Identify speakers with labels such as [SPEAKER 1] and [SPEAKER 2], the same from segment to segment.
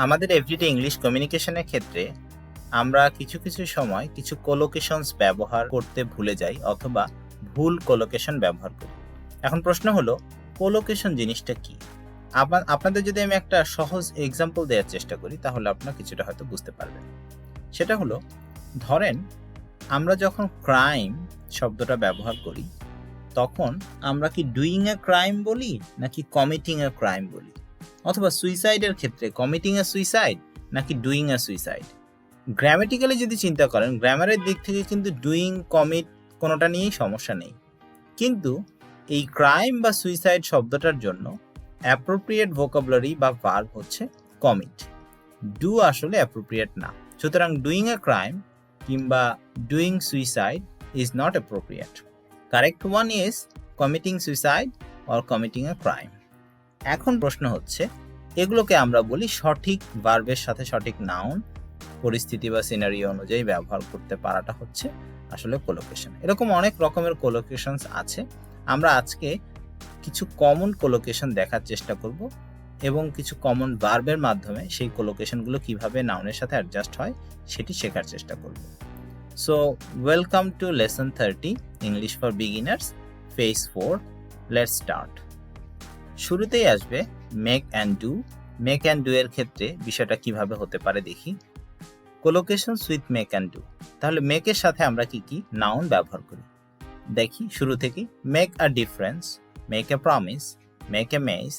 [SPEAKER 1] আমাদের everyday English কমিউনিকেশনের ক্ষেত্রে আমরা কিছু কিছু সময় কিছু কোলোকেশনস ব্যবহার করতে ভুলে যাই অথবা ভুল কোলোকেশন ব্যবহার করি। এখন প্রশ্ন হলো, কোলোকেশন জিনিসটা কি? আপনাদের যদি আমি একটা সহজ এক্সাম্পল দেওয়ার চেষ্টা করি তাহলে আপনারা কিছুটা হয়তো বুঝতে পারবেন। সেটা হলো, ধরেন আমরা যখন ক্রাইম শব্দটা ব্যবহার করি তখন আমরা কি ডুইং এ ক্রাইম বলি নাকি কমিটিং এ ক্রাইম বলি, অথবা সুইসাইডের ক্ষেত্রে কমিটিং এ সুইসাইড নাকি ডুইং এ সুইসাইড। গ্রামাটিক্যালি যদি চিন্তা করেন, গ্রামারের দিক থেকে কিন্তু ডুইং কমিট কোনোটা নিয়েই সমস্যা নেই, কিন্তু এই ক্রাইম বা সুইসাইড শব্দটার জন্য অ্যাপ্রোপ্রিয়েট ভোকাবুলারি বা ভার্ব হচ্ছে কমিট, ডু আসলে অ্যাপ্রোপ্রিয়েট না। সুতরাং ডুইং এ ক্রাইম কিংবা doing suicide is not appropriate. Correct one is committing suicide or committing a crime. এখন প্রশ্ন হচ্ছে, এগুলোকে আমরা বলি সঠিক ভার্বের সাথে সঠিক নাউন পরিস্থিতি বা সিনারিও অনুযায়ী ব্যবহার করতে পারাটা হচ্ছে আসলে কোলোকেশন। এরকম অনেক রকমের কোলোকেশনস আছে। আমরা আজকে কিছু কমন কোলোকেশন দেখার চেষ্টা করব এবং কিছু কমন ভার্বের মাধ্যমে সেই কোলোকেশনগুলো কিভাবে নাউনের সাথে অ্যাডজাস্ট হয় সেটি শেখার চেষ্টা করব। So welcome to lesson 30 English for beginners phase 4। Let's start. শুরুতেই আসবে make and do. Make and do এর ক্ষেত্রে বিষয়টা কিভাবে হতে পারে দেখি। কোলোকেশনস উইথ মেক অ্যান্ড ডু। তাহলে মেকের সাথে আমরা কি কি নাউন ব্যবহার করি দেখি শুরু থেকে। Make a difference, make a promise, make a mess,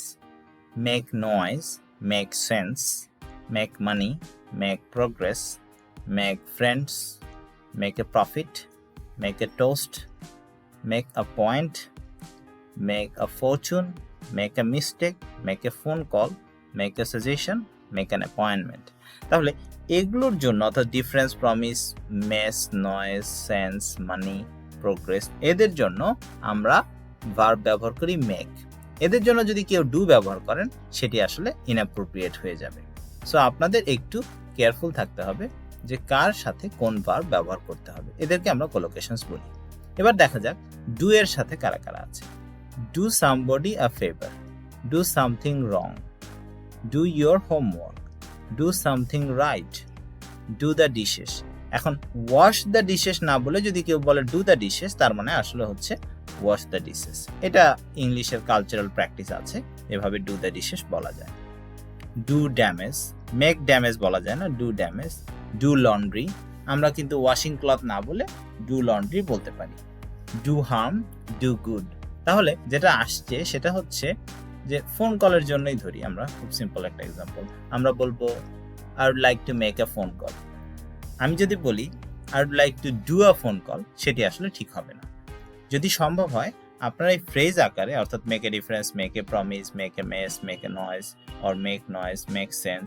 [SPEAKER 1] make noise, make sense, make money, make progress, make friends, make a profit, make a toast, make a point, make a fortune, make a mistake, make a phone call, make a suggestion, make an appointment. তাহলে এগুলোর জন্য অর্থাৎ difference, promise, mess, noise, sense, money, progress, এদের জন্য আমরা verb ব্যবহার করি make. এদের জন্য যদি কেউ ডু ব্যবহার করেন সেটি আসলে ইনঅ্যাপ্রোপ্রিয়েট হয়ে যাবে। সো আপনাদের একটু কেয়ারফুল থাকতে হবে যে কার সাথে কোন ভার্ব ব্যবহার করতে হবে। এদেরকে আমরা কোলোকেশনস বলি। এবার দেখা যাক ডু এর সাথে কারা কারা আছে। Do somebody a favour, do something wrong, do your homework, do something right, do the dishes. এখন ওয়াশ দ্য ডিশেস না বলে যদি কেউ বলে ডু দ্য ডিশেস, তার মানে আসলে হচ্ছে ওয়াশ দ্য ডিশেস। এটা ইংলিশের কালচারাল প্র্যাকটিস আছে, এভাবে ডু দ্য ডিশেস বলা যায়। ডু ড্যামেজ, মেক ড্যামেজ বলা যায় না, ডু ড্যামেজ। ডু লন্ড্রি, আমরা কিন্তু ওয়াশিং ক্লথ না বলে ডু লন্ড্রি বলতে পারি। Do harm, do good. তাহলে যেটা আসছে সেটা হচ্ছে যে ফোন কলের জন্যই ধরি আমরা, খুব সিম্পল একটা এক্সাম্পল। আমরা বলবো I would like to make a phone call. আমি যদি বলি I would like to do a phone call, সেটি আসলে ঠিক হবে না। যদি সম্ভব হয় আপনারা এই ফ্রেজ আকারে, অর্থাৎ make a difference, make a promise, make a mess, make a noise or make noise, make sense,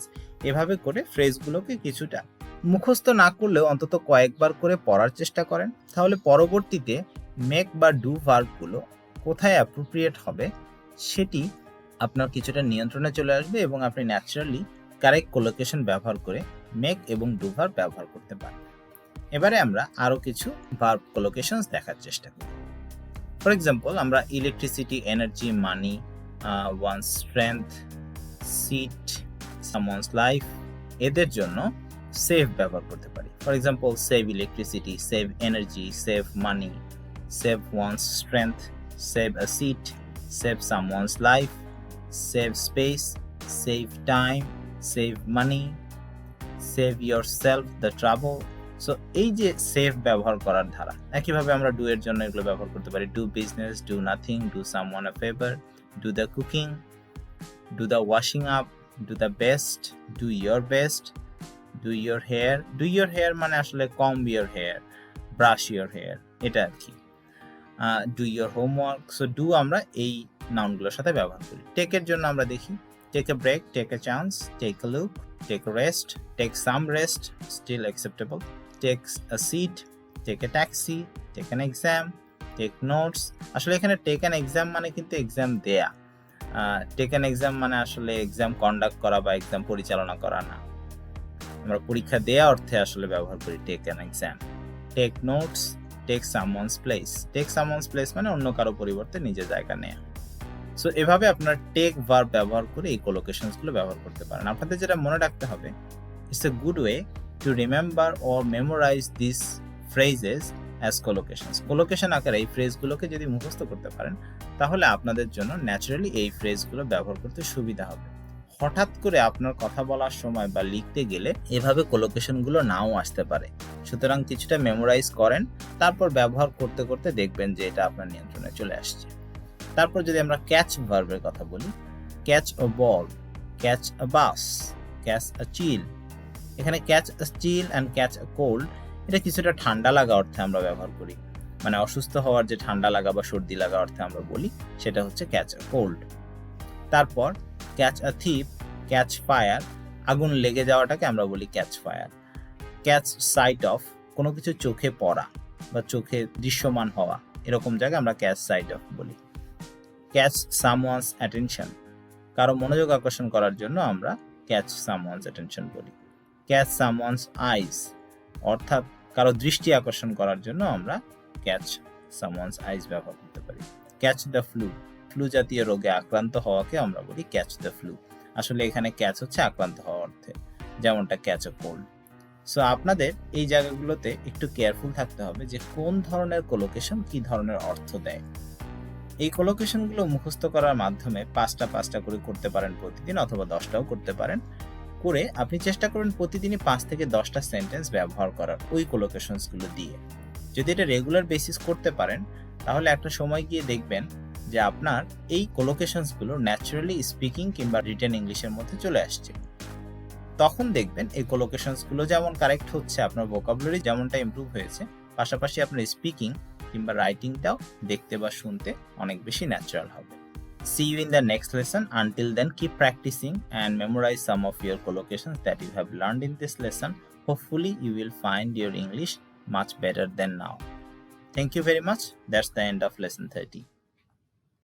[SPEAKER 1] এভাবে করে ফ্রেজগুলোকে কিছুটা মুখস্থ না করলেও অন্তত কয়েকবার করে পড়ার চেষ্টা করেন। তাহলে পরবর্তীতে মেক বা ডু ভার্বগুলো কোথায় অ্যাপ্রোপ্রিয়েট হবে সেটি আপনার কিছুটা নিয়ন্ত্রণে চলে আসবে এবং আপনি ন্যাচারালি কারেক্ট কোলোকেশন ব্যবহার করে মেক এবং ডু ভার্ব ব্যবহার করতে পারবেন। এবারে আমরা আরও কিছু ভার্ব কোলোকেশনস দেখার চেষ্টা করি। ফর এক্সাম্পল, আমরা electricity, energy, money, one strength, seat, someone's life, এদের জন্য সেভ ব্যবহার করতে পারি। For example, save electricity, save energy, save money, save one's strength, save a seat, save someone's life, save space, save time, save money, save yourself the travel. So এই যে save ব্যবহার করার ধারা, একইভাবে আমরা ডু এর জন্য এগুলো ব্যবহার করতে পারি। Do business, do nothing, do someone a favour, do the cooking, do the washing up, do the best, do your best, do your hair. Do your hair মানে আসলে comb your hair, brush your hair, এটা আর কি। Do your homework. So do আমরা এই নাউনগুলোর সাথে ব্যবহার করি। টেকের জন্য আমরা দেখি take a break, take a chance, take a look, take a rest, take some rest, still acceptable, take a seat, take a taxi, take an exam, take notes. আসলে এখানে টেক অ্যান এক্সাম মানে কিন্তু exam দেয়া, take an exam মানে আসলে exam conduct করা বা exam পরিচালনা করা না। আমরা পরীক্ষা দেয়া অর্থে আসলে ব্যবহার করি take an exam. Take notes, take someone's place. Take someone's place মানে অন্য কারো পরিবর্তে নিজের জায়গা নেয়া। সো এভাবে আপনার টেক ভার্ব ব্যবহার করে এই কোলোকেশনসগুলো ব্যবহার করতে পারেন। আপনাদের যেটা মনে রাখতে হবে, it's a good way to remember or memorize this phrases as collocations. Collocation আকারে এই ফ্রেজগুলোকে যদি মুখস্থ করতে পারেন, তাহলে আপনাদের জন্য ন্যাচারালি এই ফ্রেজগুলো ব্যবহার করতে সুবিধা হবে। হঠাৎ করে আপনার কথা বলার সময় বা লিখতে গেলে এভাবে কোলোকেশনগুলো নাও আসতে পারে। সুতরাং কিছুটা মেমোরাইজ করেন, তারপর ব্যবহার করতে করতে দেখবেন যে এটা আপনার নিয়ন্ত্রণে চলে আসছে। তারপর যদি আমরা ক্যাচ ভার্বের কথা বলি, catch a ball, catch a bus, catch a chill. এখানে catch a chill and catch a cold, এটা কিছুটা ঠান্ডা লাগা অর্থে আমরা ব্যবহার করি। মানে অসুস্থ হওয়ার যে ঠান্ডা লাগা বা সর্দি লাগা অর্থে আমরা বলি, সেটা হচ্ছে ক্যাচ আ কোল্ড। তারপর catch a thief, catch fire, আগুন লেগে যাওয়াটাকে আমরা বলি catch fire. Catch sight of, কোনো কিছু চোখে পড়া বা চোখে দৃশ্যমান হওয়া, এরকম জায়গায় আমরা ক্যাচ সাইট অফ বলি। ক্যাচ সামওয়ানস অ্যাটেনশন, কারো মনোযোগ আকর্ষণ করার জন্য আমরা ক্যাচ সামওয়ানস অ্যাটেনশন বলি। ক্যাচ সামওয়ানস আইস, অর্থাৎ কারো দৃষ্টি আকর্ষণ করার জন্য আমরা ক্যাচ সামওয়ানস আইস ব্যবহার করতে পারি। ক্যাচ দ্য ফ্লু, ফ্লু জাতীয় রোগে আক্রান্ত হওয়াকে আমরা বলি ক্যাচ দ্য ফ্লু। আসলে এখানে ক্যাচ হচ্ছে আক্রান্ত হওয়া অর্থে, যেমনটা ক্যাচ আ কোল্ড। সো আপনাদের এই জায়গাগুলোতে একটু কেয়ারফুল থাকতে হবে যে কোন ধরনের কোলোকেশন কি ধরনের অর্থ দেয়। এই কোলোকেশনগুলো মুখস্থ করার মাধ্যমে 5টা করে করতে পারেন প্রতিদিন, অথবা 10টাও করতে পারেন। করে আপনি চেষ্টা করুন প্রতিদিনই 5 থেকে 10টা সেন্টেন্স ব্যবহার করার ওই কোলোকেশনসগুলো দিয়ে। যদি এটা রেগুলার বেসিস করতে পারেন, তাহলে একটা সময় গিয়ে দেখবেন যে আপনার এই কোলোকেশনসগুলো ন্যাচারালি স্পিকিং কিংবা রিটেন ইংলিশের মধ্যে চলে আসছে। তখন দেখবেন এই কোলোকেশনসগুলো যেমন কারেক্ট হচ্ছে, আপনার ভোকাবুলারি যেমনটা ইমপ্রুভ হয়েছে, পাশাপাশি আপনার স্পিকিং কিংবা রাইটিংটাও দেখতে বা শুনতে অনেক বেশি ন্যাচারাল হবে। See you in the next lesson. Until then, keep practicing and memorize some of your collocations that you have learned in this lesson. Hopefully, you will find your English much better than now. Thank you very much. That's the end of lesson 30.